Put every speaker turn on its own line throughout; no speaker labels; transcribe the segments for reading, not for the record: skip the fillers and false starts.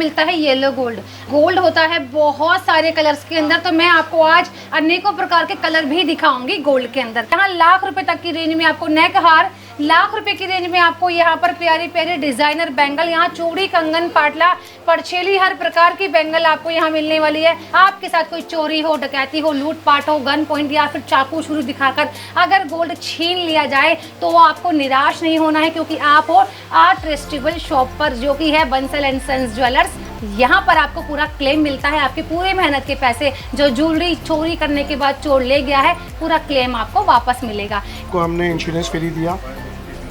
मिलता है yellow gold. Gold होता है बहुत सारे कलर्स के अंदर, तो मैं आपको आज अनेकों प्रकार के कलर भी दिखाऊंगी गोल्ड के अंदर। यहाँ लाख रुपए तक की रेंज में आपको नेक हार, लाख रुपए की रेंज में आपको यहाँ पर प्यारे प्यारे डिजाइनर बैंगल, यहाँ चूड़ी, कंगन, पाटला, परछेली, हर प्रकार की बैंगल आपको यहाँ मिलने वाली है। आपके साथ कोई चोरी हो, डकैती हो, लूटपाट हो, गन पॉइंट या फिर चाकू छुरी दिखाकर अगर गोल्ड छीन लिया जाए तो आपको निराश नहीं होना है, क्योंकि आप हो आर्ट ट्रस्टेबल शॉप पर, जो कि है बंसल एंड सन्स ज्वेलर्स। यहाँ पर आपको पूरा क्लेम मिलता है, आपकी पूरे मेहनत के पैसे जो ज्वेलरी चोरी करने के बाद चोर ले गया है, पूरा क्लेम आपको वापस मिलेगा।
को हमने इंश्योरेंस फ्री दिया,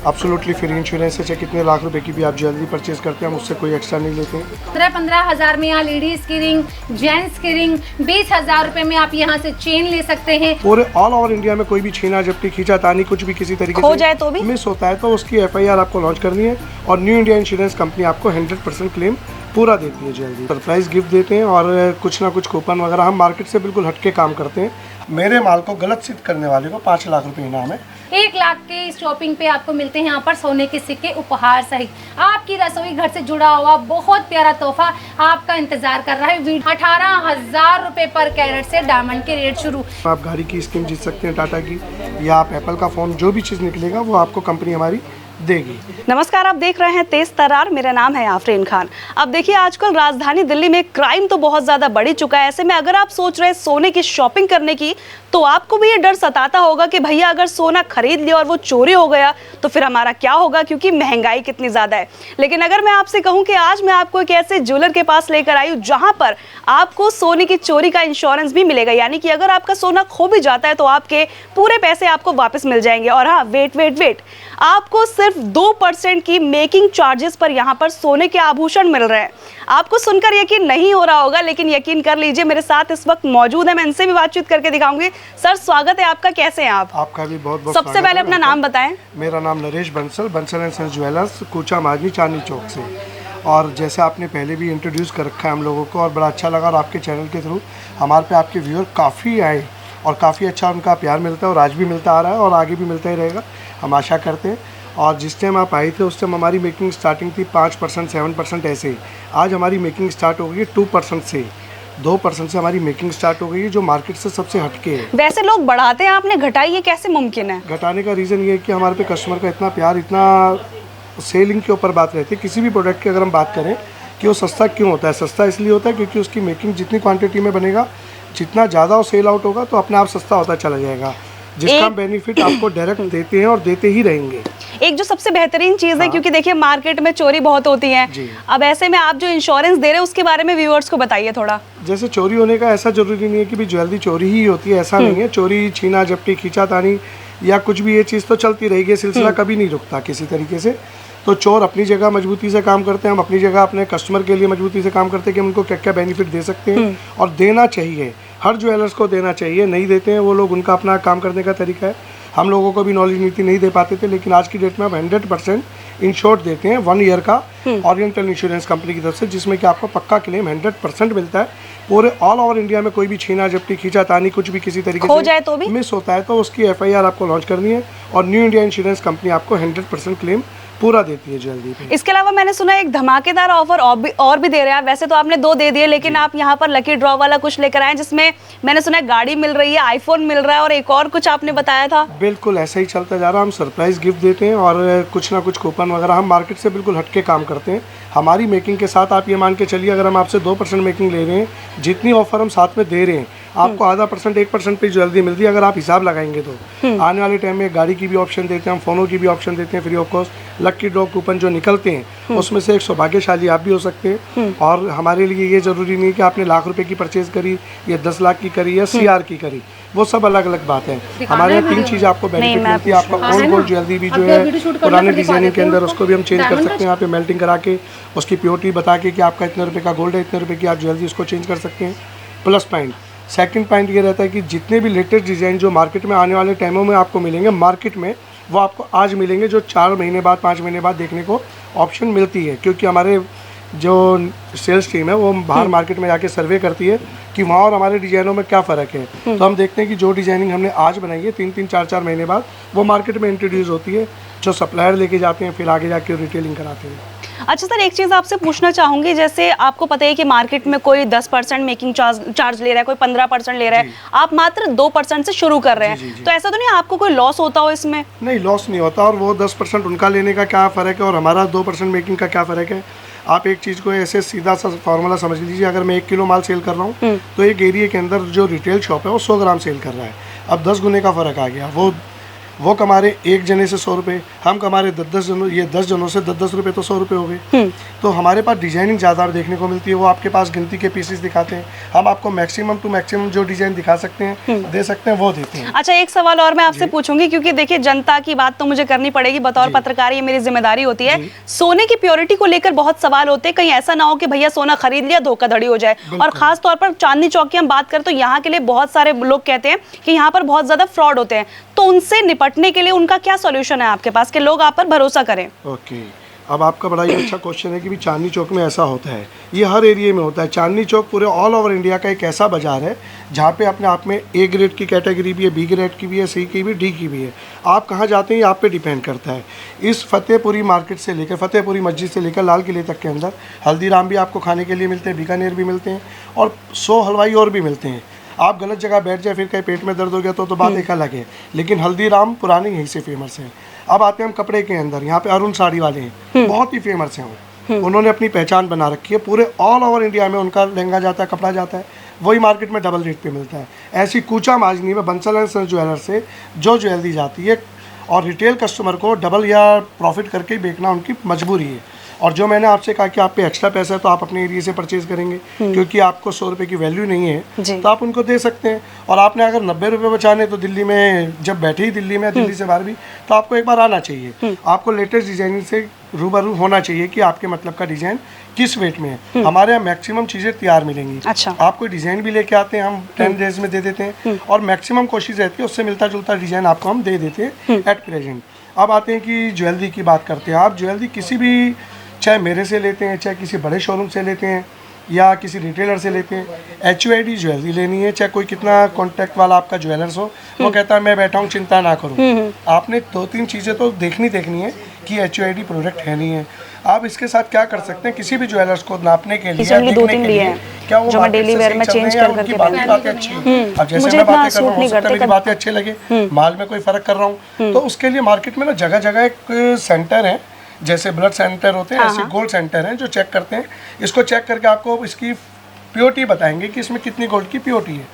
एब्सोल्युटली फ्री इंश्योरेंस है। चाहे कितने लाख रुपए की भी आप ज्वेलरी परचेज करते हैं, हम उससे कोई एक्स्ट्रा नहीं लेते।
15 हज़ार में यहाँ लेडीज की रिंग, जेंट्स की रिंग, 20,000 रुपए में आप यहाँ से चेन ले सकते हैं।
पूरे ऑल ओवर इंडिया में कोई भी छीना झपटी, खींचातानी, कुछ भी किसी तरीके
हो
से
जाए तो भी
मिस होता है तो उसकी FIR आपको लॉन्च करनी है, और न्यू इंडिया इंश्योरेंस कंपनी आपको 100% क्लेम पूरा देती है जल्दी। सरप्राइज गिफ्ट देते हैं और कुछ ना कुछ कूपन वगैरह। हम मार्केट से बिल्कुल हटके काम करते हैं। मेरे माल को गलत सिद्ध करने वाले को 5 लाख रुपए इनाम है।
1 लाख के शॉपिंग पे आपको मिलते हैं यहाँ पर सोने के सिक्के उपहार सहित। आपकी रसोई घर से जुड़ा हुआ बहुत प्यारा तोहफा आपका इंतजार कर रहा है। 18,000 रुपए पर कैरेट से डायमंड के रेट शुरू।
आप गाड़ी की स्कीम जीत सकते हैं टाटा की, या आप एप्पल का फ़ोन, जो भी चीज़ निकलेगा वो आपको कंपनी हमारी देगी।
नमस्कार, आप देख रहे हैं तेज तरार। मेरा नाम है आफरीन खान। अब देखिए, आजकल राजधानी दिल्ली में क्राइम तो बहुत ज्यादा बढ़ चुका है। ऐसे में अगर आप सोच रहे हैं सोने की शॉपिंग करने की, तो आपको भी ये डर सताता होगा कि भैया अगर सोना खरीद लिया और वो चोरी हो गया तो फिर हमारा क्या होगा, क्योंकि महंगाई कितनी ज्यादा है। लेकिन अगर मैं आपसे कहूं कि आज मैं आपको एक ऐसे ज्वेलर के पास लेकर आई हूं जहां पर आपको सोने की चोरी का इंश्योरेंस भी मिलेगा, यानी कि अगर आपका सोना खो भी जाता है तो आपके पूरे पैसे आपको वापस मिल जाएंगे। और हाँ, वेट, आपको सिर्फ 2% की मेकिंग चार्जेस पर यहाँ पर सोने के आभूषण मिल रहे हैं। आपको सुनकर यकीन नहीं हो रहा होगा, लेकिन यकीन कर लीजिए, मेरे साथ इस वक्त मौजूद है। मैं इनसे भी बातचीत करके दिखाऊंगी। सर, स्वागत है आपका, कैसे हैं आप?
आपका भी बहुत बहुत
सबसे पहले अपना नाम बताएं।
मेरा नाम Naresh Bansal, Bansal and sons jewellers, Kucha Majni, Chandni Chowk से। और जैसे आपने पहले भी इंट्रोड्यूस कर रखा है हम लोगों को, और बड़ा अच्छा लगा, और आपके चैनल के थ्रू हमारे पे आपके व्यूअर काफ़ी आए और काफ़ी अच्छा उनका प्यार मिलता है, और आज भी मिलता आ रहा है और आगे भी मिलता ही रहेगा, हम आशा करते हैं। और जिस टाइम आप आए थे उस टाइम हमारी मेकिंग स्टार्टिंग थी 5%, 7% ऐसे ही। आज हमारी मेकिंग स्टार्ट हो गई है 2% से, 2% से हमारी मेकिंग स्टार्ट हो गई है, जो मार्केट से सबसे हटके है।
वैसे लोग बढ़ाते हैं, आपने घटाई, ये कैसे मुमकिन है?
घटाने का रीज़न ये है कि हमारे पे कस्टमर का इतना प्यार, इतना सेलिंग के ऊपर बात रहती है। किसी भी प्रोडक्ट की अगर हम बात करें कि वो सस्ता क्यों होता है, सस्ता इसलिए होता है क्योंकि उसकी मेकिंग जितनी क्वांटिटी में बनेगा, जितना ज़्यादा वो सेल आउट होगा तो अपने आप सस्ता होता चला जाएगा, जिसका बेनिफिट आपको डायरेक्ट देते हैं और देते ही रहेंगे।
एक जो सबसे बेहतरीन चीज है, क्योंकि देखिए मार्केट में चोरी बहुत होती है, अब ऐसे में आप जो इंश्योरेंस दे रहे हैं उसके बारे में व्यूअर्स को बताइए थोड़ा।
जैसे चोरी होने का ऐसा जरूरी नहीं है कि भी ज्वेलरी चोरी ही होती है, ऐसा नहीं है। चोरी, छीना झपटी, खींचातानी या कुछ भी, ये चीज़ तो चलती रहेगी, सिलसिला कभी नहीं रुकता किसी तरीके से। तो चोर अपनी जगह मजबूती से काम करते हैं, हम अपनी जगह अपने कस्टमर के लिए मजबूती से काम करते हैं कि हम उनको क्या क्या बेनिफिट दे सकते हैं, और देना चाहिए, हर ज्वेलर्स को देना चाहिए। नहीं देते हैं वो लोग, उनका अपना काम करने का तरीका है। हम लोगों को भी नॉलेज नीति नहीं दे पाते थे, लेकिन आज की डेट में हम 100% इंश्योर्ड देते हैं 1 ईयर का ओरिएंटल इंश्योरेंस कंपनी की तरफ से, जिसमें कि आपको पक्का क्लेम 100% मिलता है। पूरे ऑल ओवर इंडिया में कोई भी छीना झपटी, खींचातानी, कुछ भी किसी तरीके
हो
से
जाए तो भी
मिस होता है तो उसकी FIR आपको लॉन्च करनी है, और न्यू इंडिया इंश्योरेंस कंपनी आपको 100% क्लेम पूरा देती है जल्दी पे।
इसके अलावा मैंने सुना एक धमाकेदार ऑफर और भी दे रहे हैं। वैसे तो आपने 2 दे दिए, लेकिन आप यहाँ पर लकी ड्रॉ वाला कुछ लेकर आए, जिसमें मैंने सुना है गाड़ी मिल रही है, आईफोन मिल रहा है, और एक और कुछ आपने बताया था।
बिल्कुल ऐसा ही चलता जा रहा है। हम सरप्राइज गिफ्ट देते हैं और कुछ ना कुछ कूपन वगैरह। हम मार्केट से बिल्कुल हटके काम करते हैं। हमारी मेकिंग के साथ आप ये मान के चलिए, अगर हम आपसे 2% मेकिंग ले रहे हैं, जितनी ऑफर हम साथ में दे रहे हैं, आपको आधा % 1% पे जल्दी मिलती है। अगर आप हिसाब लगाएंगे तो आने वाले टाइम में गाड़ी की भी ऑप्शन देते हैं, हम फोनों की भी ऑप्शन देते हैं free of cost. Lucky draw coupon जो निकलते हैं उसमें से एक सौभाग्यशाली आप भी हो सकते हैं। और हमारे लिए ये जरूरी नहीं कि आपने लाख रुपए की परचेज करी या 10 लाख की करी या CR की करी, वो सब अलग अलग बात है। हमारे यहाँ 3 चीज़ आपको बेनिफिट मिलती है। आपका ओल्ड गोल्ड ज्वेलरी भी जो है पुराने डिजाइनिंग के अंदर, उसको भी हम चेंज कर सकते हैं। यहाँ पे मेल्टिंग करा के उसकी प्योरिटी बता के कि आपका इतने रुपए का गोल्ड है, इतने रुपए की आप ज्वेलरी उसको चेंज कर सकते हैं। प्लस पॉइंट, सेकंड पॉइंट ये रहता है कि जितने भी लेटेस्ट डिज़ाइन जो मार्केट में आने वाले टाइमों में आपको मिलेंगे मार्केट में, वो आपको आज मिलेंगे, जो 4 महीने बाद 5 महीने बाद देखने को ऑप्शन मिलती है। क्योंकि हमारे जो सेल्स टीम है वो बाहर मार्केट में जाके सर्वे करती है कि वहाँ और हमारे डिज़ाइनों में क्या फ़र्क है। तो हम देखते हैं कि जो डिज़ाइनिंग हमने आज बनाई है 3-3, 4-4 महीने बाद वो मार्केट में इंट्रोड्यूस होती है, जो सप्लायर लेके जाते हैं, फिर आगे जाके रिटेलिंग कराते हैं।
अच्छा सर, एक चीज़ आपसे पूछना चाहूँगी, जैसे आपको पता है कि मार्केट में कोई 10% मेकिंग चार्ज ले रहा है, कोई 15% ले रहा है, आप मात्र 2% से शुरू कर रहे हैं, तो ऐसा तो नहीं आपको कोई लॉस होता हो इसमें?
नहीं, लॉस नहीं होता। और वो 10% उनका लेने का क्या फ़र्क है और हमारा 2% मेकिंग का क्या फ़र्क है। आप एक चीज़ को ऐसे सीधा सा फार्मूला समझ लीजिए, अगर मैं 1 किलो माल सेल कर रहा हूँ तो एक एरिया के अंदर जो रिटेल शॉप है वो 100 ग्राम सेल कर रहा है। अब 10 गुने का फ़र्क आ गया। वो कमा रहे एक जने से 100 रुपये, हम कमा रहे 10 जनों, ये 10 जनों से 10 रुपये, तो 100 रुपये हो गए। तो हमारे पास डिजाइनिंग ज़्यादा देखने को मिलती है। वो आपके पास गिनती के पीसेस दिखाते हैं, हम आपको मैक्सिमम टू मैक्सिमम जो डिजाइन दिखा सकते हैं, दे सकते हैं, वो देते हैं।
अच्छा, एक सवाल और मैं आपसे पूछूंगी, क्योंकि देखिए जनता की बात तो मुझे करनी पड़ेगी, बतौर पत्रकार ये मेरी जिम्मेदारी होती है। सोने की प्योरिटी को लेकर बहुत सवाल होते हैं, कहीं ऐसा ना हो कि भैया सोना खरीद लिया धोखाधड़ी हो जाए। और खास तौर पर चांदनी चौक की हम बात करें तो यहाँ के लिए बहुत सारे लोग कहते हैं कि यहाँ पर बहुत ज्यादा फ्रॉड होते हैं, तो उनसे निपटने के लिए उनका क्या सॉल्यूशन है आपके पास कि लोग आप पर भरोसा करें?
ओके, अब आपका बड़ा ही अच्छा क्वेश्चन है कि भी चांदनी चौक में ऐसा होता है। ये हर एरिया में होता है। चांदनी चौक पूरे ऑल ओवर इंडिया का एक ऐसा बाजार है जहाँ पे अपने आप में ए ग्रेड की कैटेगरी भी है, बी ग्रेड की भी है, सी की भी, डी की भी है। आप कहाँ जाते हैं ये आप पे डिपेंड करता है। इस फतेहपुरी मार्केट से लेकर फतेहपुरी मस्जिद से लेकर लाल किले तक के अंदर हल्दीराम भी आपको खाने के लिए मिलते हैं, बीकानेर भी मिलते हैं और 100 हलवाई और भी मिलते हैं। आप गलत जगह बैठ जाए फिर कहीं पेट में दर्द हो गया तो बात एक अलग है, लेकिन हल्दीराम पुरानी यहीं से फेमस है। अब आते हैं हम कपड़े के अंदर, यहाँ पे अरुण साड़ी वाले हैं, बहुत ही फेमस हैं वो। उन्होंने अपनी पहचान बना रखी है, पूरे ऑल ओवर इंडिया में उनका लहंगा जाता है, कपड़ा जाता है, वही मार्केट में डबल रेट पे मिलता है। ऐसी कूचा माजनी में बंसल एंड सन्स ज्वेलर से जो ज्वेलरी दी जाती है और रिटेल कस्टमर को डबल या प्रॉफिट करके ही बेचना उनकी मजबूरी है। और जो मैंने आपसे कहा कि आप पे एक्स्ट्रा पैसा है तो आप अपने एरिया से परचेज करेंगे, क्योंकि आपको 100 रुपये की वैल्यू नहीं है तो आप उनको दे सकते हैं। और आपने अगर 90 रुपये बचाने तो दिल्ली में जब बैठे ही दिल्ली में, दिल्ली से बाहर भी, तो आपको एक बार आना चाहिए। आपको लेटेस्ट डिजाइनिंग से रूबरू होना चाहिए कि आपके मतलब का डिजाइन किस वेट में है। हमारे यहाँ मैक्सिमम चीज़ें तैयार मिलेंगी।
अच्छा।
आप कोई डिजाइन भी लेके आते हैं, हम 10 डेज में दे देते हैं और मैक्सिमम कोशिश रहती है उससे मिलता जुलता डिजाइन आपको हम दे देते हैं एट प्रेजेंट। अब आते हैं कि ज्वेलरी की बात करते हैं। आप ज्वेलरी किसी भी, चाहे मेरे से लेते हैं, चाहे किसी बड़े शोरूम से लेते हैं या किसी रिटेलर से लेते हैं, HUID ज्वेलरी लेनी है, चाहे कोई कितना कॉन्टैक्ट वाला आपका ज्वेलर्स हो, वो कहता है मैं बैठा हूँ चिंता ना करूँ। आपने 2-3 चीज़ें तो देखनी है कि HUID प्रोडक्ट है नहीं है। आप इसके साथ क्या कर सकते हैं, किसी भी ज्वेलर्स को नापने के लिए, देखने के लिए, क्या वो
डेली वेयर में चेंज
उनकी बातें अच्छी हैं। अब जैसे मैं बातें कर रहा हूँ, हो सकता है मेरी बातें अच्छी लगे, माल में कोई फर्क कर रहा हूँ, तो उसके लिए मार्केट में ना जगह जगह एक सेंटर है, जैसे ब्लड सेंटर होते हैं ऐसे गोल्ड सेंटर हैं जो चेक करते हैं। इसको चेक करके आपको इसकी प्योरिटी बताएंगे कि इसमें कितनी गोल्ड की प्योरिटी है।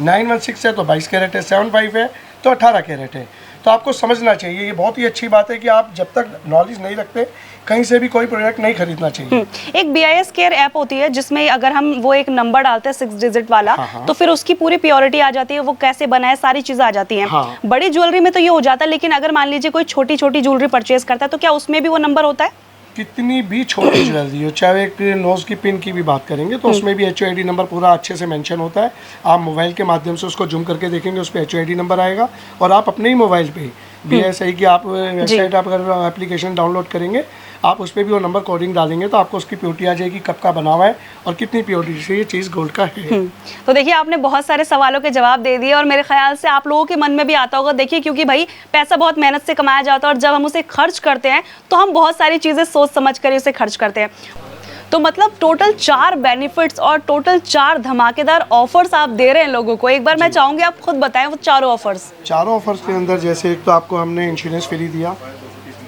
916 है तो 22 कैरेट है, 75 है तो 18 कैरेट है। तो आपको समझना चाहिए, ये बहुत ही अच्छी बात है कि आप जब तक नॉलेज नहीं रखते कहीं से भी कोई प्रोडक्ट नहीं खरीदना चाहिए।
एक BIS केयर ऐप होती है जिसमें अगर हम वो एक नंबर डालते हैं 6 डिजिट वाला, तो फिर उसकी पूरी प्योरिटी आ जाती है, वो कैसे बना है सारी चीजें आ जाती हैं। बड़ी ज्वेलरी में तो ये हो जाता है, लेकिन अगर मान लीजिए कोई छोटी छोटी ज्वेलरी परचेज करता है तो क्या उसमें भी वो नंबर होता है?
कितनी भी छोटी ज्वेलरी हो, चाहे एक नोज की पिन की भी बात करेंगे तो उसमें भी HUID नंबर पूरा अच्छे से मेंशन होता है। आप मोबाइल के माध्यम से उसको जूम करके देखेंगे, उस पर HUID नंबर आएगा और आप अपने ही मोबाइल पे BIS की आप वेबसाइट, आप अगर एप्लीकेशन डाउनलोड करेंगे, आप उस पर भी वो नंबर कोडिंग डालेंगे तो आपको उसकी प्योरिटी आ जाएगी, कब का बना हुआ है और कितनी प्योरिटी से ये चीज़ गोल्ड का है।
तो देखिए आपने बहुत सारे सवालों के जवाब दे दिए और मेरे ख्याल से आप लोगों के मन में भी आता होगा, देखिए क्योंकि भाई पैसा बहुत मेहनत से कमाया जाता है और जब हम उसे खर्च करते हैं तो हम बहुत सारी चीज़ें सोच समझ कर उसे खर्च करते हैं। तो मतलब टोटल 4 बेनिफिट्स और टोटल 4 धमाकेदार ऑफर्स आप दे रहे हैं लोगों को। एक बार मैं चाहूँगी आप खुद बताएं वो चारों ऑफर्स।
चारों ऑफर्स के अंदर जैसे एक तो आपको हमने इंश्योरेंस फ्री दिया,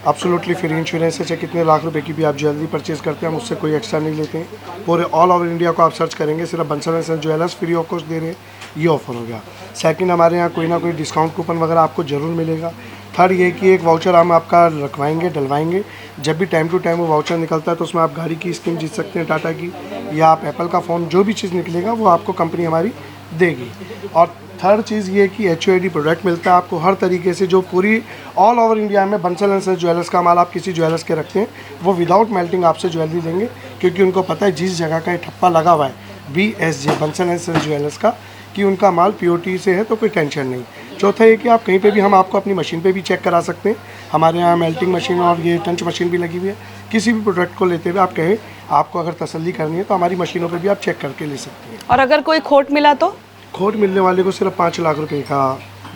एब्सोल्युटली फ्री इंश्योरेंस है, चाहे कितने लाख रुपए की भी आप ज्वेलरी परचेज करते हैं हम उससे कोई एक्स्ट्रा नहीं लेते हैं। पूरे ऑल ओवर इंडिया को आप सर्च करेंगे, सिर्फ Bansal and sons jewellers free of cost दे रहे हैं, ये ऑफर हो गया। सेकंड, हमारे यहाँ कोई ना कोई डिस्काउंट कूपन वगैरह आपको ज़रूर मिलेगा। थर्ड ये कि एक वाउचर हम आपका रखवाएंगे, डलवाएंगे, जब भी टाइम टू टाइम वो वाउचर निकलता है तो उसमें आप गाड़ी की स्कीम जीत सकते हैं टाटा की, या आप एप्पल का फ़ोन, जो भी चीज़ निकलेगा वो आपको कंपनी हमारी देगी। और थर्ड चीज़ ये कि HUID प्रोडक्ट मिलता है आपको हर तरीके से, जो पूरी ऑल ओवर इंडिया में बंसल एंड सन्स ज्वेलर्स का माल आप किसी ज्वेलर्स के रखते हैं वो विदाउट मेल्टिंग आपसे ज्वेलरी देंगे, क्योंकि उनको पता है जिस जगह का ये ठप्पा लगा हुआ है BSJ Bansal and sons jewellers का कि उनका माल प्योरिटी से है तो कोई टेंशन नहीं। चौथा ये कि आप कहीं पे भी, हम आपको अपनी मशीन पे भी चेक करा सकते हैं, हमारे यहाँ मेल्टिंग मशीन और ये टंच मशीन भी लगी हुई है। किसी भी प्रोडक्ट को लेते हुए आप कहें आपको अगर तसल्ली करनी है तो हमारी मशीनों पर भी आप चेक करके ले सकते हैं।
और अगर कोई खोट मिला तो?
खोट मिलने वाले को सिर्फ 5 लाख रुपए का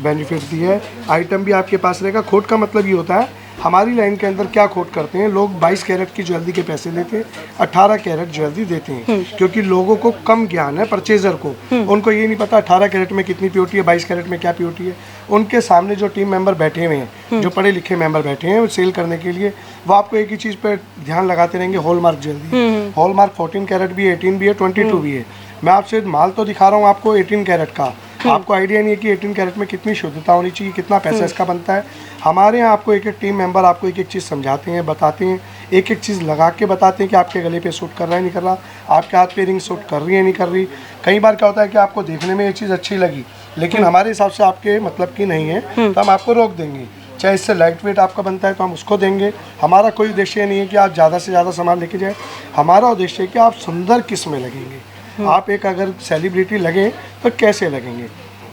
बेनिफिट दिया है। आइटम भी आपके पास रहेगा। खोट का मतलब ये होता है हमारी लाइन के अंदर क्या खोट करते हैं लोग, 22 कैरेट की ज्वेलरी के पैसे लेते हैं, 18 कैरेट ज्वेलरी देते हैं, क्योंकि लोगों को कम ज्ञान है, परचेजर को उनको ये नहीं पता 18 कैरेट में कितनी प्योरिटी है, 22 कैरेट में क्या प्योरिटी है। उनके सामने जो टीम मेंबर बैठे हुए हैं, जो पढ़े लिखे मेंबर बैठे हैं सेल करने के लिए, वो आपको एक ही चीज़ पर ध्यान लगाते रहेंगे, हॉलमार्क ज्वेलरी। हॉलमार्क 14 कैरेट भी है, 18 भी है, 22 भी है। मैं आपसे माल तो दिखा रहा हूँ आपको 18 कैरेट का, आपको आइडिया नहीं है कि 18 कैरेट में कितनी शुद्धता होनी चाहिए, कितना पैसा इसका बनता है। हमारे यहाँ आपको एक एक टीम मेंबर आपको एक एक चीज़ समझाते हैं, बताते हैं, एक एक चीज़ लगा के बताते हैं कि आपके गले पे सूट कर रहा है नहीं कर रहा, आपके हाथ पे रिंग सूट कर रही है नहीं कर रही। कई बार क्या होता है कि आपको देखने में ये चीज़ अच्छी लगी, लेकिन हमारे हिसाब से आपके मतलब की नहीं है, तो हम आपको रोक देंगे। चाहे इससे लाइट वेट आपका बनता है तो हम उसको देंगे। हमारा कोई उद्देश्य नहीं है कि आप ज़्यादा से ज़्यादा सामान लेके जाए, हमारा उद्देश्य है कि आप सुंदर किस्म में लगेंगे। आप एक अगर सेलिब्रिटी लगें तो कैसे लगेंगे।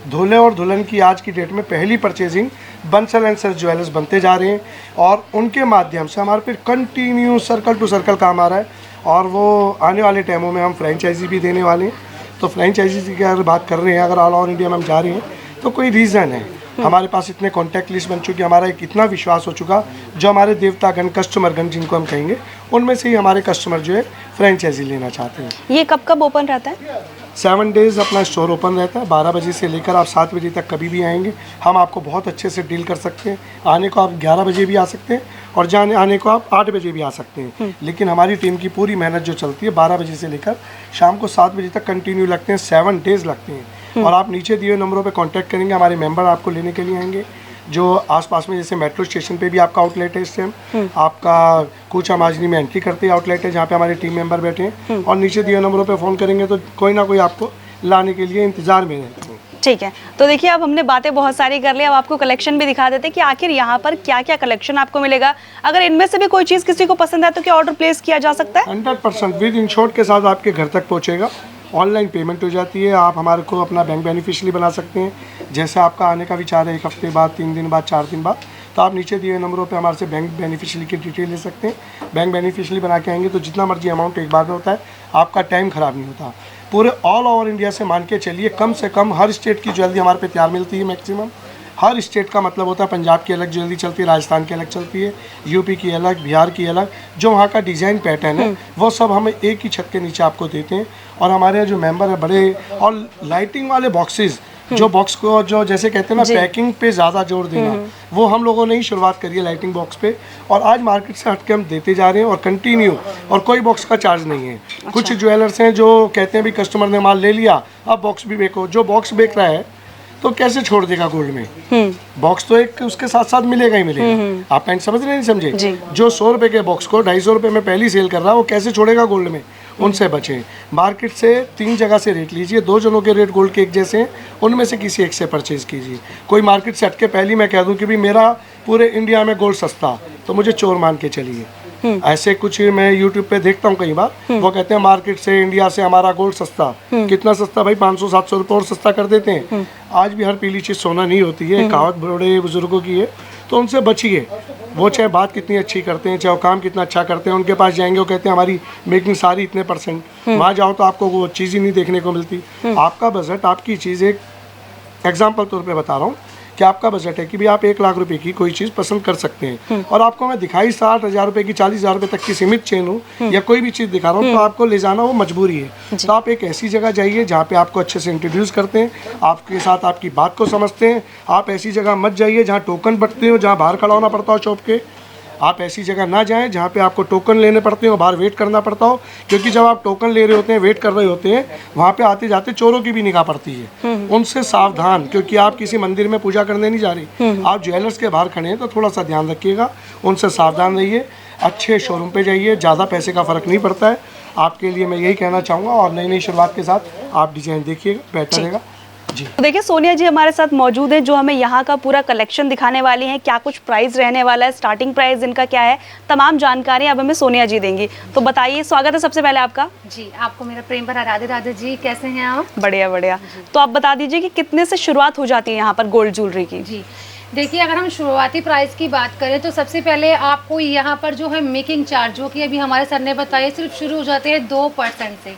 दूल्हे और दुल्हन की आज की डेट में पहली purchasing Bansal and sons jewellers बनते जा रहे हैं, और उनके माध्यम से हमारे पे कंटिन्यू सर्कल टू सर्कल काम आ रहा है। और वो आने वाले टाइमों में हम फ्रेंचाइजी भी देने वाले हैं। तो फ्रेंचाइजी की अगर बात कर रहे हैं, अगर ऑल ओवर इंडिया में हम जा रहे हैं तो कोई रीज़न है, हमारे पास इतने कॉन्टैक्ट लिस्ट बन चुकी, हमारा एक इतना विश्वास हो चुका, जो हमारे देवतागण, कस्टमरगण जिनको हम कहेंगे, उनमें से ही हमारे कस्टमर जो है फ्रेंचाइजी लेना चाहते हैं।
ये कब कब ओपन रहता है?
7 डेज़ अपना स्टोर ओपन रहता है, 12 बजे से लेकर आप 7 बजे तक कभी भी आएंगे, हम आपको बहुत अच्छे से डील कर सकते हैं। आने को आप 11 बजे भी आ सकते हैं और आने को आप 8 बजे भी आ सकते हैं, लेकिन हमारी टीम की पूरी मेहनत जो चलती है 12 बजे से लेकर शाम को 7 बजे तक कंटिन्यू लगते हैं, 7 डेज़ लगते हैं। और आप नीचे दिए हुए नंबरों पे कांटेक्ट करेंगे, हमारे मेंबर आपको लेने के लिए आएंगे। जो आसपास में जैसे मेट्रो स्टेशन पे भी आपका आउटलेट है, इस टाइम आपका कूचा माजनी में एंट्री करते ही आउटलेट है जहाँ पे हमारे टीम मेंबर बैठे हैं, और नीचे दिए नंबरों पे फ़ोन करेंगे तो कोई ना कोई आपको लाने के लिए इंतज़ार में रहते हैं।
ठीक है, तो देखिए अब हमने बातें बहुत सारी कर ली, अब आपको कलेक्शन भी दिखा देते हैं कि आखिर यहाँ पर क्या क्या कलेक्शन आपको मिलेगा। अगर इनमें से भी कोई चीज़ किसी को पसंद है तो क्या ऑर्डर प्लेस किया जा सकता है?
100% विद इन शॉर्ट के साथ आपके घर तक पहुँचेगा। ऑनलाइन पेमेंट हो जाती है, आप हमारे को अपना बैंक बेनिफिशियरी बना सकते हैं। जैसे आपका आने का विचार है 1 हफ्ते बाद, 3 दिन बाद, 4 दिन बाद, तो आप नीचे दिए नंबरों पे हमारे से बैंक बेनिफिशियरी की डिटेल ले सकते हैं। बैंक बेनिफिशियरी बना के आएंगे तो जितना मर्जी अमाउंट एक बार में होता है, आपका टाइम ख़राब नहीं होता। पूरे ऑल ओवर इंडिया से मान के चलिए कम से कम हर स्टेट की ज्वेलरी हमारे पे तैयार मिलती है। मैक्सिमम हर स्टेट का मतलब होता है, पंजाब की अलग ज्वेलरी चलती है, राजस्थान की अलग चलती है, यूपी की अलग, बिहार की अलग, जो वहाँ का डिज़ाइन पैटर्न है वो सब हम एक ही छत के नीचे आपको देते हैं। और हमारे यहाँ जो मेंबर है बड़े, और लाइटिंग वाले बॉक्सेस, जो बॉक्स को जो जैसे कहते हैं ना पैकिंग पे ज़्यादा जोर देना, वो हम लोगों ने ही शुरुआत करी है लाइटिंग बॉक्स पे, और आज मार्केट से हटके हम देते जा रहे हैं और कंटिन्यू, और कोई बॉक्स का चार्ज नहीं है। अच्छा। कुछ ज्वेलर्स हैं जो कहते हैं भी कस्टमर ने माल ले लिया अब बॉक्स भी बेचो, जो बॉक्स बेच रहा है तो कैसे छोड़ देगा गोल्ड में? बॉक्स तो एक उसके साथ साथ मिलेगा ही मिलेगा। आप पॉइंट समझ रहे नहीं समझे? जो 100 रुपए के बॉक्स को 250 रुपए में पहली सेल कर रहा है, वो कैसे छोड़ेगा गोल्ड में? उनसे बचें। मार्केट से 3 जगह से रेट लीजिए, 2 जनों के रेट गोल्ड के एक जैसे हैं, उनमें से किसी एक से परचेज कीजिए। कोई मार्केट से हटके पहली मैं कह दूं कि भी मेरा पूरे इंडिया में गोल्ड सस्ता, तो मुझे चोर मान के चलिए। ऐसे कुछ मैं यूट्यूब पे देखता हूँ कई बार, वो कहते हैं मार्केट से, इंडिया से हमारा गोल्ड सस्ता। कितना सस्ता भाई? 500-700 रुपये और सस्ता कर देते हैं। आज भी हर पीली चीज़ सोना नहीं होती है, कहावत बड़े बुजुर्गों की है, तो उनसे बचिए। वो चाहे बात कितनी अच्छी करते हैं, चाहे वो काम कितना अच्छा करते हैं, उनके पास जाएंगे वो कहते हैं हमारी मेकिंग सारी इतने %, वहाँ जाओ तो आपको वो चीज़ ही नहीं देखने को मिलती। आपका बजट, आपकी चीज़, एक एग्जाम्पल तौर पे बता रहा हूँ कि आपका बजट है कि भी आप 1 लाख रुपए की कोई चीज़ पसंद कर सकते हैं, और आपको मैं दिखाई 60,000 रुपए की, 40,000 रुपए तक की सीमित चेन हूँ या कोई भी चीज़ दिखा रहा हूँ, तो आपको ले जाना वो मजबूरी है। तो आप एक ऐसी जगह जाइए जहाँ पे आपको अच्छे से इंट्रोड्यूस करते हैं, आपके साथ आपकी बात को समझते हैं। आप ऐसी जगह मत जाइए जहाँ टोकन बटते हो, जहाँ बाहर खड़ा होना पड़ता हो शॉप के। आप ऐसी जगह ना जाएं जहाँ पे आपको टोकन लेने पड़ते हो, बाहर वेट करना पड़ता हो, क्योंकि जब आप टोकन ले रहे होते हैं, वेट कर रहे होते हैं, वहाँ पे आते जाते चोरों की भी निगाह पड़ती है। उनसे सावधान, क्योंकि आप किसी मंदिर में पूजा करने नहीं जा रही, आप ज्वेलर्स के बाहर खड़े हैं, तो थोड़ा सा ध्यान रखिएगा, उनसे सावधान रहिए। अच्छे शोरूम पे जाइए, ज़्यादा पैसे का फ़र्क नहीं पड़ता है। आपके लिए मैं यही कहना चाहूँगा, और नई नई शुरुआत के साथ आप डिज़ाइन देखिएगा, बेहतर रहेगा जी।
तो देखिए सोनिया जी हमारे साथ मौजूद है, जो हमें यहाँ का पूरा कलेक्शन दिखाने वाली हैं। क्या कुछ प्राइस रहने वाला है, स्टार्टिंग प्राइस इनका क्या है, तमाम जानकारी अब हमें सोनिया जी देंगी। तो बताइए, स्वागत है सबसे पहले आपका।
जी, आपको मेरा प्रेम भरा राधे राधे जी। कैसे हैं आप?
बढ़िया बढ़िया। तो आप बता दीजिए कि कितने से शुरुआत हो जाती है यहाँ पर गोल्ड ज्वेलरी की?
जी देखिए, अगर हम शुरुआती प्राइस की बात करें तो सबसे पहले आपको यहाँ पर जो है मेकिंग चार्ज, जो कि अभी हमारे सर ने बताया, सिर्फ शुरू हो जाते हैं 2% से।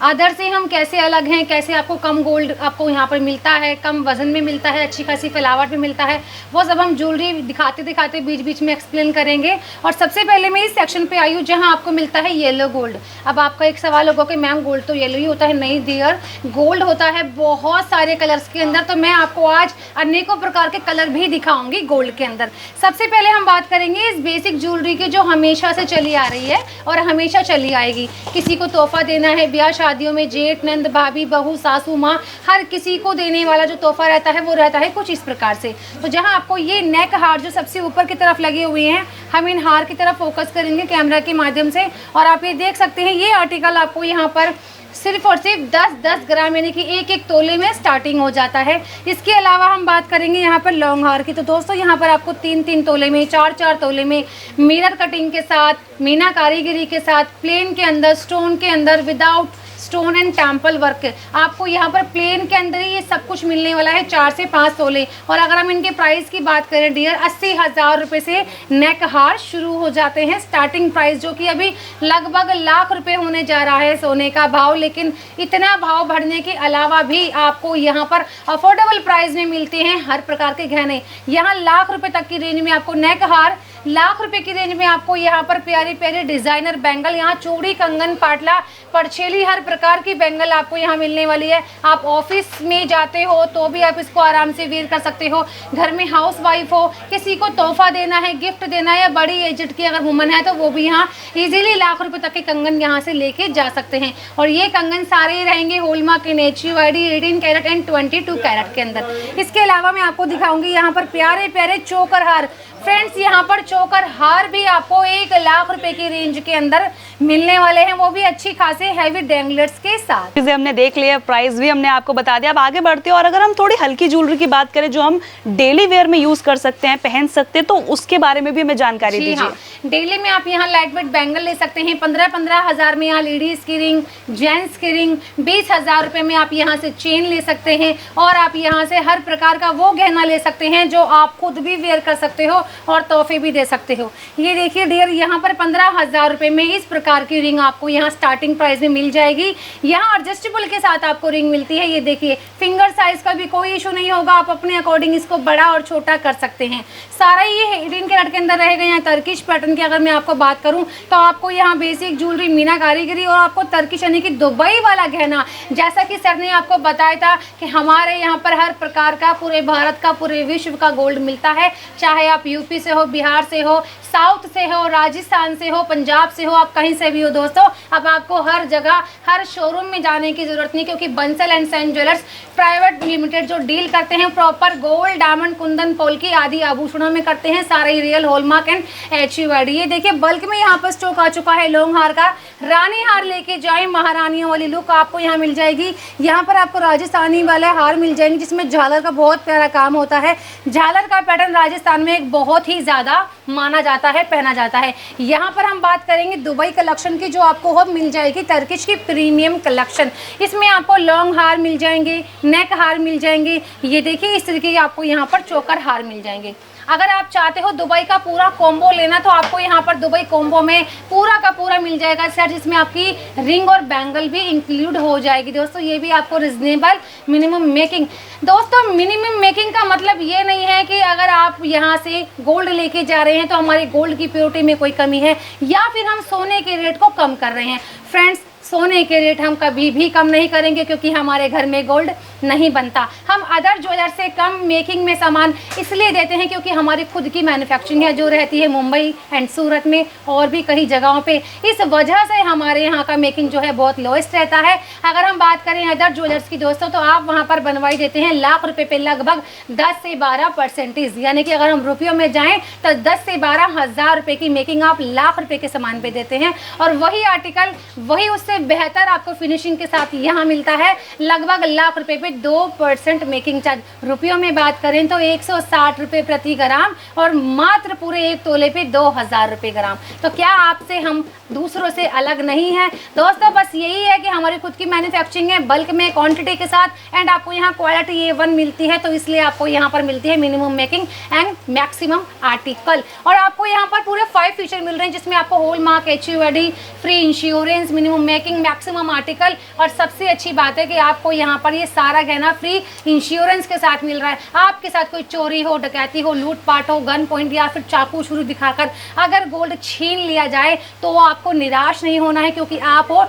अदर से हम कैसे अलग हैं, कैसे आपको कम गोल्ड आपको यहाँ पर मिलता है, कम वजन में मिलता है, अच्छी खासी फैलावट में मिलता है, वो सब हम ज्वेलरी दिखाते दिखाते बीच बीच में एक्सप्लेन करेंगे। और सबसे पहले मैं इस सेक्शन पे आई हूँ जहाँ आपको मिलता है येलो गोल्ड। अब आपका एक सवाल होगा कि मैम गोल्ड तो येलो ही होता है। नहीं डियर, गोल्ड होता है बहुत सारे कलर्स के अंदर, तो मैं आपको आज अनेकों प्रकार के कलर भी दिखाऊंगी गोल्ड के अंदर। सबसे पहले हम बात करेंगे इस बेसिक ज्वेलरी की जो हमेशा से चली आ रही है और हमेशा चली आएगी। किसी को तोहफा देना है, ब्याह शादियों में जेठ नंद भाभी बहू सासू माँ हर किसी को देने वाला जो तोहफा रहता है वो रहता है कुछ इस प्रकार से। तो जहाँ आपको ये नेक हार जो सबसे ऊपर की तरफ लगे हुए हैं, हम इन हार की तरफ फोकस करेंगे कैमरा के माध्यम से, और आप ये देख सकते हैं ये आर्टिकल आपको यहाँ पर सिर्फ और सिर्फ 10-10 ग्राम यानी कि एक तोले में स्टार्टिंग हो जाता है। इसके अलावा हम बात करेंगे यहाँ पर लॉन्ग हार की। तो दोस्तों यहाँ पर आपको 3-3 तोले में, 4-4 तोले में, मिरर कटिंग के साथ, मीना कारीगरी के साथ, प्लेन के अंदर, स्टोन के अंदर, without stone and temple work, आपको यहाँ पर प्लेन के अंदर ही ये सब कुछ मिलने वाला है 4 से 5 तोले। और अगर हम इनके प्राइस की बात करें डियर, 80,000 रुपये से नेक हार शुरू हो जाते हैं। स्टार्टिंग प्राइस जो कि अभी लगभग लाख रुपए होने जा रहा है सोने का भाव, लेकिन इतना भाव बढ़ने के अलावा भी आपको यहाँ पर अफोर्डेबल प्राइस में मिलते हैं हर प्रकार के गहने। यहाँ लाख रुपए तक की रेंज में आपको नेक हार, लाख रुपए की रेंज में आपको यहाँ पर प्यारे प्यारे डिजाइनर बैंगल, यहाँ चूड़ी कंगन पाटला परछेली हर प्रकार की बैंगल आपको यहाँ मिलने वाली है। आप ऑफिस में जाते हो तो भी आप इसको आराम से वेयर कर सकते हो। घर में हाउस वाइफ हो, किसी को तोहफा देना है, गिफ्ट देना है, या बड़ी एजेड की अगर वुमन है तो वो भी यहाँ इजीली लाख रुपए तक के कंगन यहाँ से लेके जा सकते हैं। और ये कंगन सारे ही रहेंगे hallmark in HUID 18 carat and 22 carat के अंदर। इसके अलावा मैं आपको दिखाऊंगी यहाँ पर प्यारे प्यारे चोकर हार। फ्रेंड्स यहाँ पर चोकर हार भी आपको 1 लाख रुपए की रेंज के अंदर मिलने वाले हैं, वो भी अच्छी खासे हैवी डेंगलेट्स के साथ।
चीजें हमने देख लिया, प्राइस भी हमने आपको बता दिया। अब आगे बढ़ते हैं और अगर हम थोड़ी हल्की ज्वेलरी की बात करें जो हम डेली वेयर में यूज कर सकते हैं, पहन सकते हैं, तो उसके बारे में भी हमें जानकारी दीजिए।
हाँ, डेली में आप यहाँ लाइट वेट बैंगल ले सकते हैं। 15-15 हज़ार में यहाँ लेडीज की रिंग, जेंट्स की रिंग, 20,000 रुपए में आप यहाँ से चेन ले सकते हैं। और आप यहाँ से हर प्रकार का वो गहना ले सकते हैं जो आप खुद भी वेयर कर सकते हो और तोहफे भी दे सकते हो। ये देखिए डियर, यहाँ पर 15,000 रुपए में इस प्रकार की रिंग आपको यहाँ स्टार्टिंग प्राइस में मिल जाएगी। यहाँ एडजस्टेबल के साथ आपको रिंग मिलती है। ये देखिए फिंगर साइज का भी कोई इशू नहीं होगा, आप अपने अकॉर्डिंग इसको बड़ा और छोटा कर सकते हैं। सारा ये 18 कैरेट के अंदर रहेगा। यहाँ तर्किश पैटर्न की अगर मैं आपको बात करूँ तो आपको यहाँ बेसिक ज्वेलरी, मीना कारीगरी और आपको तर्किश यानी कि दुबई वाला गहना, जैसा कि सर ने आपको बताया था कि हमारे यहाँ पर हर प्रकार का पूरे भारत का, पूरे विश्व का गोल्ड मिलता है। चाहे आप यूपी से हो, बिहार से हो, साउथ से हो, राजस्थान से हो, पंजाब से हो, आप कहीं से भी हो दोस्तों, अब आपको हर जगह हर शोरूम में जाने की जरूरत नहीं, क्योंकि Bansal and son jewellers private limited जो डील करते हैं proper gold, diamond, kundan, polki आदि आभूषणों में करते हैं, सारे रियल हॉलमार्क एंड HUID। ये देखिए बल्क में यहाँ पर स्टॉक आ चुका है लॉन्ग हार का। रानी हार लेके जाए, महारानियों वाली लुक आपको यहाँ मिल जाएगी। यहाँ पर आपको राजस्थानी वाला हार मिल जाएंगे जिसमें झालर का बहुत प्यारा काम होता है। झालर का पैटर्न राजस्थान में एक बहुत ही ज्यादा माना जाता है, पहना जाता है। यहाँ पर हम बात करेंगे दुबई कलेक्शन की, जो आपको हो मिल जाएगी तर्किश की प्रीमियम कलेक्शन। इसमें आपको लॉन्ग हार मिल जाएंगे, नेक हार मिल जाएंगे। ये देखिए इस तरीके के आपको यहाँ पर चोकर हार मिल जाएंगे। अगर आप चाहते हो दुबई का पूरा कॉम्बो लेना तो आपको यहाँ पर दुबई कॉम्बो में पूरा का पूरा मिल जाएगा सेट, जिसमें आपकी रिंग और बैंगल भी इंक्लूड हो जाएगी। दोस्तों ये भी आपको रिजनेबल मिनिमम मेकिंग। दोस्तों मिनिमम मेकिंग का मतलब ये नहीं है कि अगर आप यहाँ से गोल्ड लेके जा रहे हैं तो हमारे गोल्ड की प्योरिटी में कोई कमी है या फिर हम सोने के रेट को कम कर रहे हैं। फ्रेंड्स सोने के रेट हम कभी भी कम नहीं करेंगे, क्योंकि हमारे घर में गोल्ड नहीं बनता। हम अदर ज्वेलर से कम मेकिंग में सामान इसलिए देते हैं क्योंकि हमारी खुद की मैन्युफैक्चरिंग है जो रहती है मुंबई एंड सूरत में और भी कई जगहों पे। इस वजह से हमारे यहाँ का मेकिंग जो है बहुत लोएस्ट रहता है। अगर हम बात करें अदर ज्वेलर्स की दोस्तों, तो आप वहाँ पर बनवाई देते हैं लाख रुपए पे लगभग 10 से 12%, यानी कि अगर हम रुपयों में जाएँ तो 10 से 12 हज़ार रुपये की मेकिंग आप लाख रुपये के सामान पे देते हैं। और वही आर्टिकल वही उससे बेहतर आपको फिनिशिंग के साथ यहाँ मिलता है लगभग लाख रुपए पे 2% मेकिंग चार्ज। रुपयों में बात करें तो 160 रुपये प्रति ग्राम और मात्र पूरे 1 तोले पे 2000 रुपये ग्राम। तो क्या आपसे हम दूसरों से अलग नहीं है दोस्तों? बस यही है कि हमारी खुद की मैन्युफैक्चरिंग है, बल्क में क्वांटिटी के साथ, एंड आपको यहाँ क्वालिटी A1 मिलती है, तो इसलिए आपको यहाँ पर मिलती है minimum making and maximum article. और आपको यहाँ पर पूरे 5 फीचर मिल रहे हैं, जिसमें आपको hallmark, HUID, free insurance, minimum making, maximum article, और सबसे अच्छी बात है कि आपको यहाँ पर ये सारा गहना फ्री इंश्योरेंस के साथ मिल रहा है। आपके साथ कोई चोरी हो, डकैती हो, लूटपाट हो, गन पॉइंट या फिर चाकू छुरी दिखाकर अगर गोल्ड छीन लिया जाए तो आपको निराश नहीं होना है, क्योंकि आप हो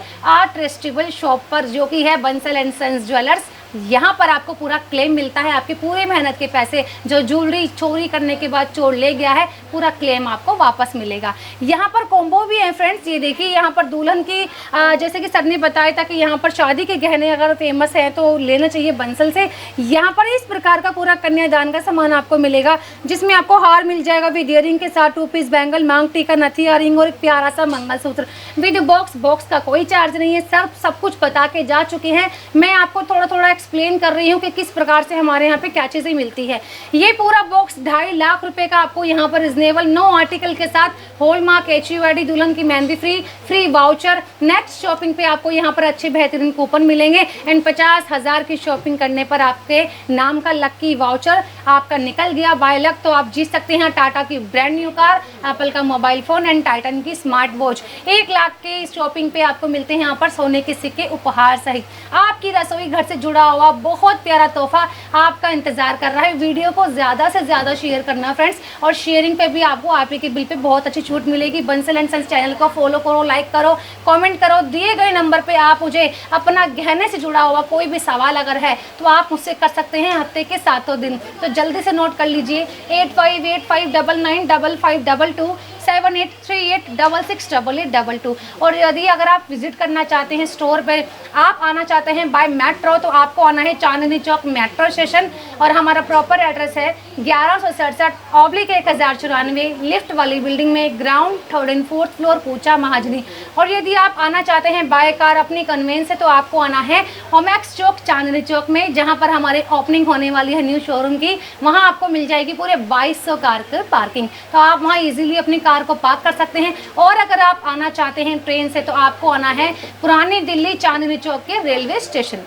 ट्रस्टेबल शॉप पर, जो कि है बंसल एंड सन्स ज्वेलर्स। यहाँ पर आपको पूरा क्लेम मिलता है, आपके पूरे मेहनत के पैसे जो ज्वेलरी चोरी करने के बाद चोर ले गया है, पूरा क्लेम आपको वापस मिलेगा। यहाँ पर कॉम्बो भी है फ्रेंड्स, ये देखिए यहाँ पर दुल्हन की जैसे कि सर ने बताया था कि यहाँ पर शादी के गहने अगर फेमस है तो लेना चाहिए बंसल से। यहाँ पर इस प्रकार का पूरा कन्यादान का सामान आपको मिलेगा, जिसमें आपको हार मिल जाएगा विद इयरिंग के साथ, 2 पीस बैंगल, मांग टीका, नथी इयरिंग और एक प्यारा सा मंगलसूत्र विद बॉक्स। बॉक्स का कोई चार्ज नहीं है, सब कुछ बता के जा चुके हैं। मैं आपको थोड़ा एक्सप्लेन कर रही हूँ कि किस प्रकार से हमारे यहाँ पे क्या चीज़ें मिलती है। ये पूरा बॉक्स 2.5 लाख रुपए का आपको यहाँ पर रिजनेबल 9 आर्टिकल के साथ, हॉलमार्क, HUID, दुल्हन की mehndi free voucher. Next shopping पे आपको यहाँ पर अच्छे बेहतरीन कूपन मिलेंगे, एंड 50,000 की शॉपिंग करने पर आपके नाम का लक्की वाउचर आपका निकल गया बाय लक, तो आप जीत सकते हैं टाटा की ब्रांड न्यू कार, एप्पल का मोबाइल फोन एंड टाइटन की स्मार्ट वॉच। 1 लाख के शॉपिंग पे आपको मिलते हैं यहाँ पर सोने के सिक्के उपहार सहित। आपकी रसोई घर से जुड़ा हुआ बहुत प्यारा तोहफा आपका इंतजार कर रहा है। वीडियो को ज़्यादा से ज़्यादा शेयर करना फ्रेंड्स, और शेयरिंग पे भी आपको आप ही के बिल पे बहुत अच्छी छूट मिलेगी। बंसल एंड सन्स चैनल को फॉलो करो, लाइक करो, कमेंट करो। दिए गए नंबर पे आप मुझे अपना गहने से जुड़ा हुआ कोई भी सवाल अगर है तो आप मुझसे कर सकते हैं हफ्ते के 7 दिन। तो जल्दी से नोट कर लीजिए 8585995522 7838668822। और यदि अगर आप विजिट करना चाहते हैं स्टोर पे, आप आना चाहते हैं बाय मेट्रो, तो आपको आना है चांदनी चौक मेट्रो स्टेशन, और हमारा प्रॉपर एड्रेस है 1167/1094 लिफ्ट वाली बिल्डिंग में, ground 3rd and 4th floor, पूचा महाजनी। और यदि आप आना चाहते हैं बाय कार अपनी कन्वेंस से, तो आपको आना है ओमैक्स चौक चांदनी चौक में, जहां पर हमारे ओपनिंग होने वाली है न्यू शोरूम की। वहां आपको मिल जाएगी पूरे 2200 कार की पार्किंग, तो आप वहां इजीली अपनी कार को पार्क कर सकते हैं। और अगर आप आना चाहते हैं ट्रेन से, तो आपको आना है पुरानी दिल्ली चांदनी चौक के रेलवे स्टेशन।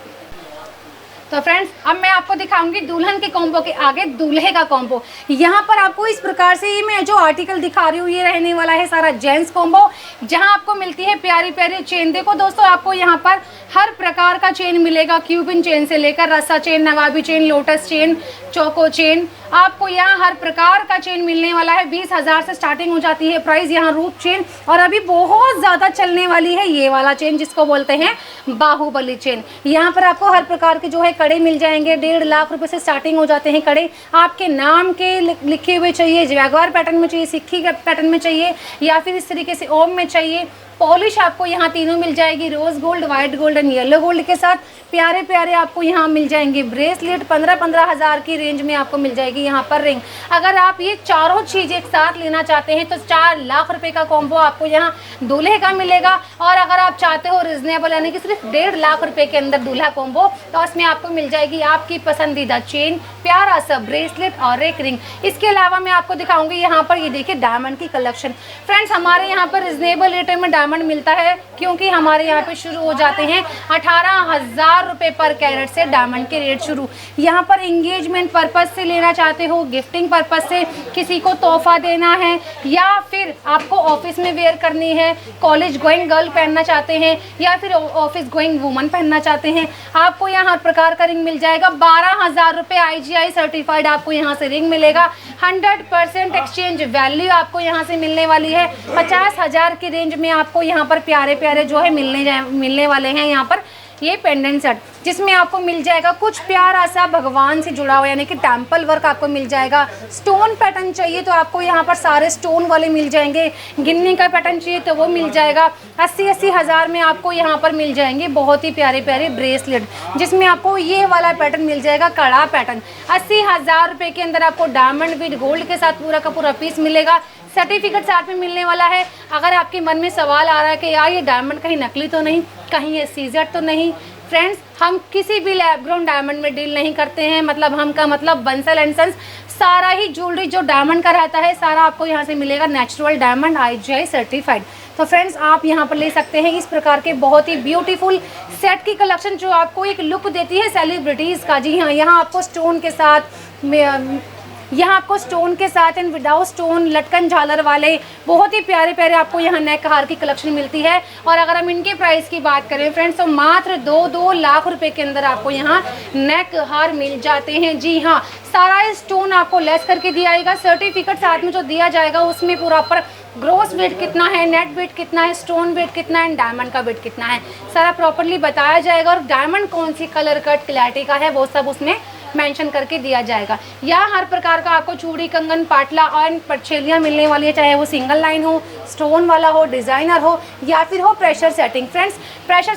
तो फ्रेंड्स, अब मैं आपको दिखाऊंगी दुल्हन के कॉम्बो के आगे दूल्हे का कॉम्बो। यहाँ पर आपको इस प्रकार से, ये मैं जो आर्टिकल दिखा रही हूँ ये रहने वाला है सारा जेंट्स कॉम्बो, जहाँ आपको मिलती है प्यारी प्यारी चेन। देखो दोस्तों, आपको यहाँ पर हर प्रकार का चेन मिलेगा, क्यूबिन चेन से लेकर रस्सा चेन, नवाबी चेन, लोटस चेन, चौको चेन, आपको यहाँ हर प्रकार का चेन मिलने वाला है। 20,000 से स्टार्टिंग हो जाती है प्राइस यहाँ रूप चेन, और अभी बहुत ज़्यादा चलने वाली है ये वाला चेन, जिसको बोलते हैं बाहुबली चेन। यहाँ पर आपको हर प्रकार के जो है कड़े मिल जाएंगे। 1.5 लाख रुपए से स्टार्टिंग हो जाते हैं कड़े। आपके नाम के लिखे हुए चाहिए, जैगवार पैटर्न में चाहिए, सिक्की के पैटर्न में चाहिए, या फिर इस तरीके से ओम में चाहिए। पॉलिश आपको यहाँ तीनों मिल जाएगी, rose gold, white gold and yellow gold के साथ। प्यारे प्यारे आपको यहाँ मिल जाएंगे ब्रेसलेट, 15-15 हज़ार की रेंज में आपको मिल जाएगी यहाँ पर रिंग। अगर आप ये चारों चीज़ एक साथ लेना चाहते हैं तो 4 लाख रुपए का कॉम्बो आपको यहाँ दूल्हे का मिलेगा। और अगर आप चाहते हो रिजनेबल, यानी कि सिर्फ 1.5 लाख रुपए के अंदर दूल्हा कॉम्बो, तो उसमें आपको मिल जाएगी आपकी पसंदीदा चेन, प्यारा सा ब्रेसलेट और एक रिंग। इसके अलावा मैं आपको दिखाऊंगी यहाँ पर, ये देखिए डायमंड की कलेक्शन। फ्रेंड्स, हमारे यहाँ पर रिजनेबल रेट में डायमंड मिलता है, क्योंकि हमारे यहाँ पे शुरू हो जाते हैं 18,000 रुपए पर कैरेट से डायमंड के रेट शुरू। यहाँ पर एंगेजमेंट पर्पस से लेना चाहते हो, गिफ्टिंग पर्पस से किसी को तोहफा देना है, या फिर आपको ऑफिस में वेयर करनी है, कॉलेज गोइंग गर्ल पहनना चाहते हैं, या फिर ऑफिस गोइंग वुमन पहनना चाहते हैं, आपको यहाँ हर प्रकार का रिंग मिल जाएगा। 12,000 रुपये IGI सर्टिफाइड आपको यहाँ से रिंग मिलेगा। 100% एक्सचेंज वैल्यू आपको यहाँ से मिलने वाली है। 50,000 की रेंज में आपको यहाँ पर प्यारे प्यारे जो है मिलने वाले हैं यहाँ पर ये पेंडेंट सेट, जिसमें आपको मिल जाएगा कुछ प्यारा सा भगवान से जुड़ा हुआ, यानी कि टेम्पल वर्क आपको मिल जाएगा। स्टोन पैटर्न चाहिए तो आपको यहाँ पर सारे स्टोन वाले मिल जाएंगे। गिन्नी का पैटर्न चाहिए तो वो मिल जाएगा। 80-80 हज़ार में आपको यहाँ पर मिल जाएंगे बहुत ही प्यारे प्यारे ब्रेसलेट, जिसमें आपको ये वाला पैटर्न मिल जाएगा, कड़ा पैटर्न। 80,000 रुपये के अंदर आपको डायमंड विद गोल्ड के साथ पूरा का पूरा पीस मिलेगा। सर्टिफिकेट साथ में मिलने वाला है। अगर आपके मन में सवाल आ रहा है कि यार ये डायमंड कहीं नकली तो नहीं, कहीं ये सीजर तो नहीं, फ्रेंड्स हम किसी भी लैब ग्रोन डायमंड में डील नहीं करते हैं, मतलब हम का मतलब बंसल एंड सन्स सारा ही ज्वेलरी जो डायमंड का रहता है सारा आपको यहाँ से मिलेगा नेचुरल डायमंड IGI सर्टिफाइड। तो फ्रेंड्स आप यहाँ पर ले सकते हैं इस प्रकार के बहुत ही ब्यूटीफुल सेट की कलेक्शन जो आपको एक लुक देती है सेलिब्रिटीज़ का। जी हाँ, यहाँ आपको स्टोन के साथ एंड विदाउट स्टोन लटकन झालर वाले बहुत ही प्यारे प्यारे आपको यहाँ नेक हार की कलेक्शन मिलती है। और अगर हम इनके प्राइस की बात करें फ्रेंड्स तो मात्र 2 लाख रुपए के अंदर आपको यहाँ नेक हार मिल जाते हैं। जी हाँ, सारा स्टोन आपको लेस करके दिया जाएगा। सर्टिफिकेट साथ में जो दिया जाएगा उसमें पूरा पर ग्रोस वेट कितना है, नेट वेट कितना है, स्टोन वेट कितना है, डायमंड का वेट कितना है, सारा प्रॉपर्ली बताया जाएगा। और डायमंड कौन सी कलर कट क्लैरिटी का है वो सब उसमें मेंशन करके दिया जाएगा। यहाँ हर प्रकार का आपको चूड़ी, कंगन, पाटला और पटछेलियाँ मिलने वाली है, चाहे वो सिंगल लाइन हो, स्टोन वाला हो, डिज़ाइनर हो या फिर हो pressure setting. Friends pressure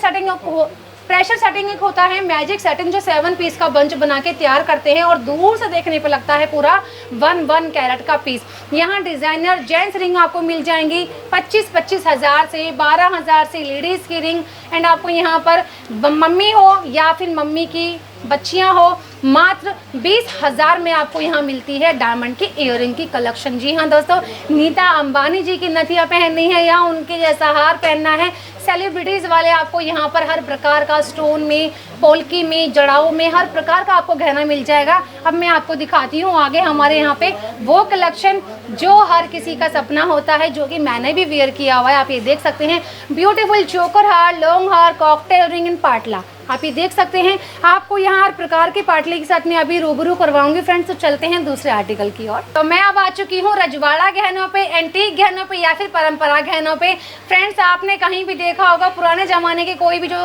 setting एक होता है मैजिक सेटिंग जो 7 पीस का बंच बना के तैयार करते हैं और दूर से देखने पे लगता है पूरा 1 कैरेट का पीस। यहाँ डिज़ाइनर जेंट्स रिंग आपको मिल जाएंगी 25 हज़ार से 12 हज़ार से लेडीज़ की रिंग। एंड आपको यहाँ पर मम्मी हो या फिर मम्मी की बच्चियाँ हो मात्र 20,000 में आपको यहाँ मिलती है डायमंड की इयररिंग की कलेक्शन। जी हाँ दोस्तों, नीता अंबानी जी की नथिया पहननी है या उनके जैसा हार पहनना है, सेलिब्रिटीज़ वाले आपको यहाँ पर हर प्रकार का स्टोन में, पोल्की में, जड़ाऊ में हर प्रकार का आपको गहना मिल जाएगा। अब मैं आपको दिखाती हूँ आगे हमारे यहाँ पे वो कलेक्शन जो हर किसी का सपना होता है, जो कि मैंने भी वेयर किया हुआ है। आप ये देख सकते हैं ब्यूटीफुल चोकर हार, लॉन्ग हार, कॉकटेल रिंग एंड पाटला आप ये देख सकते हैं। आपको यहाँ हर प्रकार के पाटले के साथ में अभी रूबरू करवाऊंगी फ्रेंड्स। तो चलते हैं दूसरे आर्टिकल की ओर। तो मैं अब आ चुकी हूँ रजवाड़ा गहनों पे, एंटीक गहनों पे या फिर परंपरा गहनों पे। फ्रेंड्स आपने कहीं भी देखा होगा पुराने ज़माने के कोई भी जो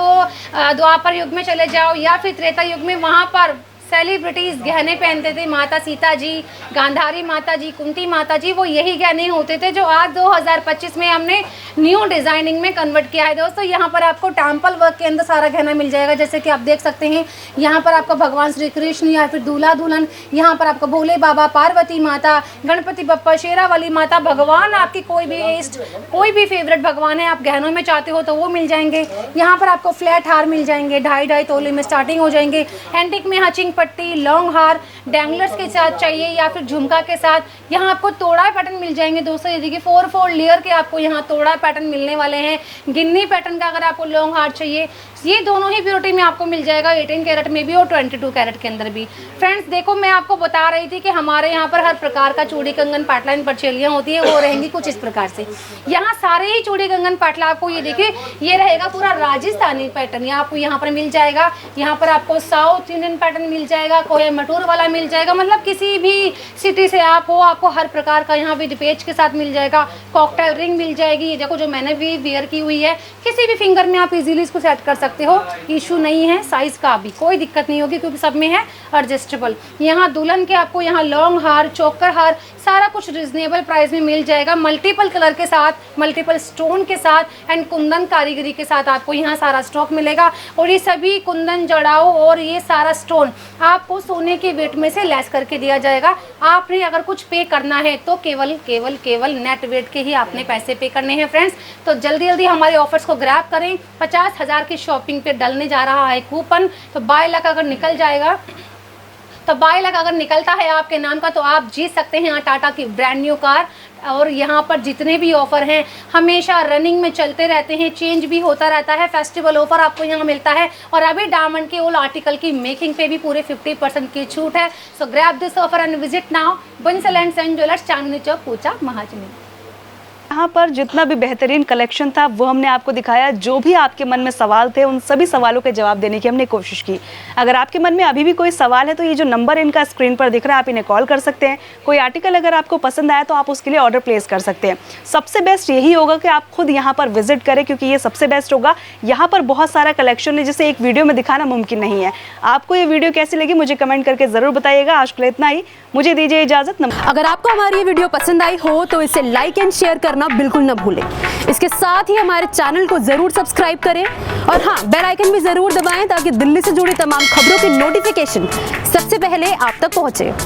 द्वापर युग में चले जाओ या फिर त्रेता युग में, वहाँ पर सेलिब्रिटीज़ गहने पहनते थे। माता सीता जी, गांधारी माता जी, कुंती माता जी, वो यही गहने होते थे जो आज 2025 में हमने न्यू डिज़ाइनिंग में कन्वर्ट किया है। दोस्तों यहाँ पर आपको टेम्पल वर्क के अंदर सारा गहना मिल जाएगा। जैसे कि आप देख सकते हैं यहाँ पर आपका भगवान श्री कृष्ण या फिर दूल्हा दुल्हन, यहाँ पर आपका भोले बाबा, पार्वती माता, गणपति बप्पा, शेरा वाली माता, भगवान आपकी कोई भी फेवरेट भगवान है आप गहनों में चाहते हो तो वो मिल जाएंगे। यहाँ पर आपको फ्लैट हार मिल जाएंगे, 2.5 तोले में स्टार्टिंग हो जाएंगे। एंटिक में हचिंग पट्टी, लॉन्ग हार, डैंगलर्स के साथ चाहिए या फिर झुमका के साथ। यहाँ आपको तोड़ा पैटर्न मिल जाएंगे दोस्तों। ये देखिए 4 लेयर के आपको यहाँ तोड़ा पैटर्न मिलने वाले हैं। गिन्नी पैटर्न का अगर आपको लॉन्ग हार चाहिए, ये दोनों ही प्योरिटी में आपको मिल जाएगा, 18 कैरेट में भी और 22 कैरेट के अंदर भी। फ्रेंड्स देखो मैं आपको बता रही थी कि हमारे यहाँ पर हर प्रकार का चूड़ी, कंगन, पाटला एंड पटछेलियाँ होती है, वो रहेंगी कुछ इस प्रकार से। यहाँ सारे ही चूड़ी, कंगन, पाटला आपको ये देखिए ये रहेगा पूरा राजस्थानी पैटर्न, ये आपको यहाँ पर मिल जाएगा। यहाँ पर आपको साउथ इंडियन पैटर्न मिल जाएगा, कोयम्बटूर वाला मिल जाएगा, मतलब किसी भी सिटी से आप हो आपको हर प्रकार का यहाँ भी पेज के साथ मिल जाएगा। कॉकटेल रिंग मिल जाएगी, ये देखो जो मैंने भी वेयर की हुई है, किसी भी फिंगर में आप इजीली इसको सेट कर सकते हो, इशू नहीं है। साइज का भी कोई दिक्कत नहीं होगी क्योंकि सब में है एडजस्टेबल। यहाँ दुल्हन के आपको यहाँ लॉन्ग हार, चोकर हार सारा कुछ रिजनेबल प्राइस में मिल जाएगा, मल्टीपल कलर के साथ, मल्टीपल स्टोन के साथ एंड कुंदन कारीगरी के साथ आपको यहाँ सारा स्टॉक मिलेगा। और ये सभी कुंदन, जड़ाओ और ये सारा स्टोन आपको सोने के वेट में से लेस करके दिया जाएगा। आपने अगर कुछ पे करना है तो केवल नेट वेट के ही आपने पैसे पे करने हैं फ्रेंड्स। तो जल्दी जल्दी हमारे ऑफर्स को ग्रैब करें। 50,000 की शॉपिंग पे डलने जा रहा है कूपन, तो 22 लाख अगर निकल जाएगा, तो 22 लाख अगर निकलता है आपके नाम का तो आप जीत सकते हैं टाटा की ब्रांड न्यू कार। और यहाँ पर जितने भी ऑफ़र हैं हमेशा रनिंग में चलते रहते हैं, चेंज भी होता रहता है। फेस्टिवल ऑफर आपको यहाँ मिलता है और अभी डायमंड के ओल आर्टिकल की मेकिंग पे भी पूरे 50% की छूट है। So grab this offer and visit now Bansal and son jewellers, Chandni Chowk, पूचा, महाजनी।
यहाँ पर जितना भी बेहतरीन कलेक्शन था वो हमने आपको दिखाया। जो भी आपके मन में सवाल थे उन सभी सवालों के जवाब देने की हमने कोशिश की। अगर आपके मन में अभी भी कोई सवाल है तो ये जो नंबर इनका स्क्रीन पर दिख रहा है आप इन्हें कॉल कर सकते हैं। कोई आर्टिकल अगर आपको पसंद आया तो आप उसके लिए ऑर्डर प्लेस कर सकते हैं। सबसे बेस्ट यही होगा कि आप खुद यहाँ पर विजिट करें क्योंकि ये सबसे बेस्ट होगा। यहाँ पर बहुत सारा कलेक्शन है जिसे एक वीडियो में दिखाना मुमकिन नहीं है। आपको ये वीडियो कैसी लगी मुझे कमेंट करके ज़रूर बताइएगा। आज के लिए इतना ही, मुझे दीजिए इजाज़त।
अगर आपको हमारी ये वीडियो पसंद आई हो तो इसे लाइक एंड शेयर करना बिल्कुल न भूलें। इसके साथ ही हमारे चैनल को जरूर सब्सक्राइब करें और हाँ, बेल आइकन भी जरूर दबाएं ताकि दिल्ली से जुड़ी तमाम खबरों की नोटिफिकेशन सबसे पहले आप तक पहुंचे।